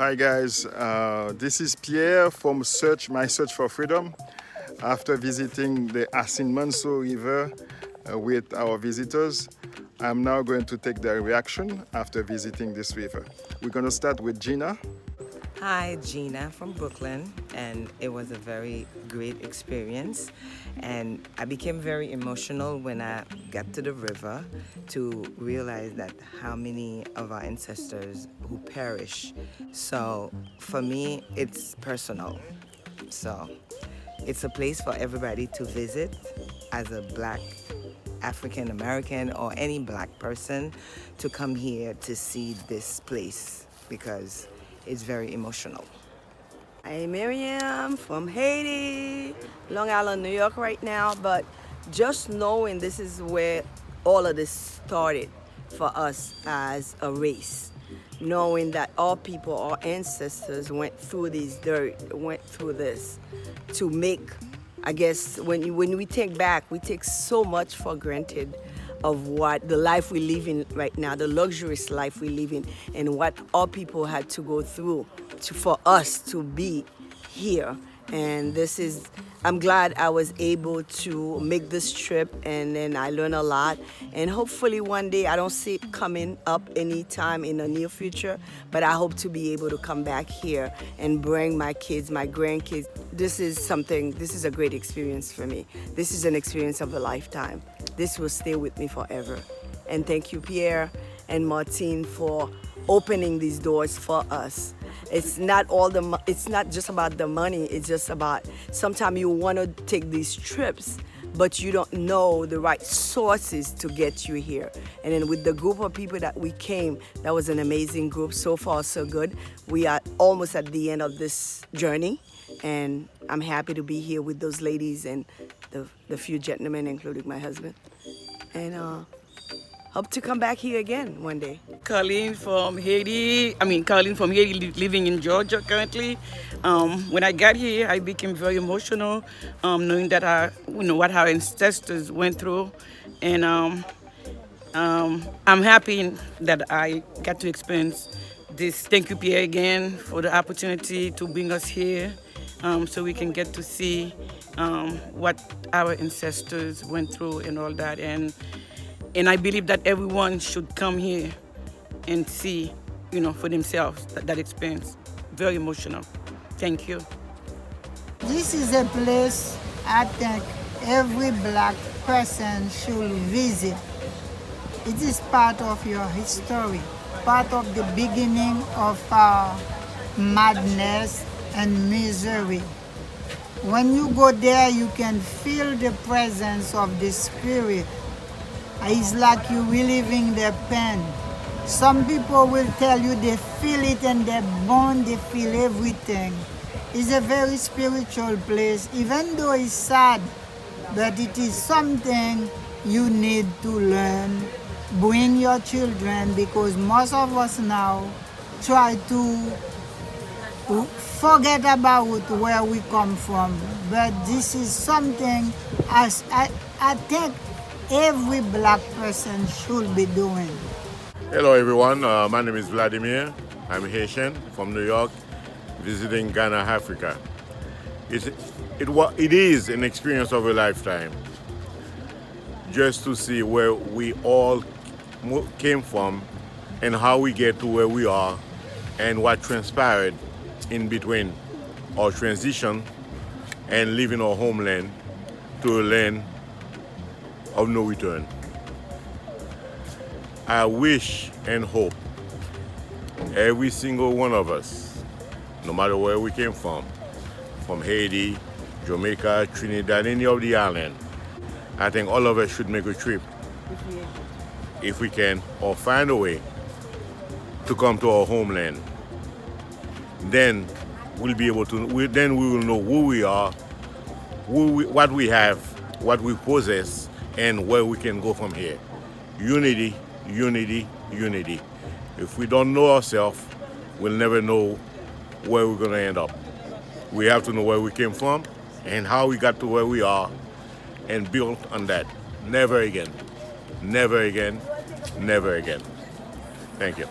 Hi guys, this is Pierre from My Search for Freedom. After visiting the Asin Manso River with our visitors, I'm now going to take their reaction after visiting this river. We're going to start with Gina. Hi, Gina from Brooklyn, and it was a very great experience. And I became very emotional when I got to the river to realize that how many of our ancestors who perish. So for me, it's personal. So it's a place for everybody to visit as a Black African American or any Black person to come here to see this place because it's very emotional. I'm Miriam from Haiti, Long Island, New York right now, but just knowing this is where all of this started for us as a race. Knowing that our people, our ancestors went through these dirt, went through this to make, I guess, when we think back, we take so much for granted of what the life we live in right now, the luxurious life we live in, and what our people had to go through for us to be here. And I'm glad I was able to make this trip, and then I learned a lot. And hopefully one day, I don't see it coming up anytime in the near future, but I hope to be able to come back here and bring my kids, my grandkids. This is a great experience for me. This is an experience of a lifetime. This will stay with me forever. And thank you, Pierre and Martine, for opening these doors for us. It's not just about the money. It's just about sometimes you want to take these trips, but you don't know the right sources to get you here. And then with the group of people that we came, that was an amazing group. So far, so good. We are almost at the end of this journey, and I'm happy to be here with those ladies and the few gentlemen, including my husband. And hope to come back here again one day. Colleen from Haiti, living in Georgia currently. When I got here, I became very emotional, knowing that what our ancestors went through. And I'm happy that I got to experience this. Thank you, Pierre, again, for the opportunity to bring us here so we can get to see what our ancestors went through and all that. And I believe that everyone should come here and see, for themselves that experience. Very emotional. Thank you. This is a place I think every Black person should visit. It is part of your history, part of the beginning of our madness and misery. When you go there, you can feel the presence of the spirit. It's like you're reliving their pain. Some people will tell you they feel it in their bone, they feel everything. It's a very spiritual place, even though it's sad, but it is something you need to learn. Bring your children, because most of us now try to forget about where we come from. But this is something I think every Black person should be doing. Hello everyone, my name is Vladimir. I'm Haitian from New York, visiting Ghana, Africa. It is an experience of a lifetime, just to see where we all came from and how we get to where we are and what transpired in between our transition and leaving our homeland to a land of no return. I wish and hope every single one of us, no matter where we came from Haiti, Jamaica, Trinidad, any of the island, I think all of us should make a trip, if we can, or find a way to come to our homeland. Then we'll be able to, then we will know who we are, what we have, what we possess, and where we can go from here. Unity, unity, unity. If we don't know ourselves, we'll never know where we're going to end up. We have to know where we came from and how we got to where we are and build on that. Never again. Never again. Never again. Thank you.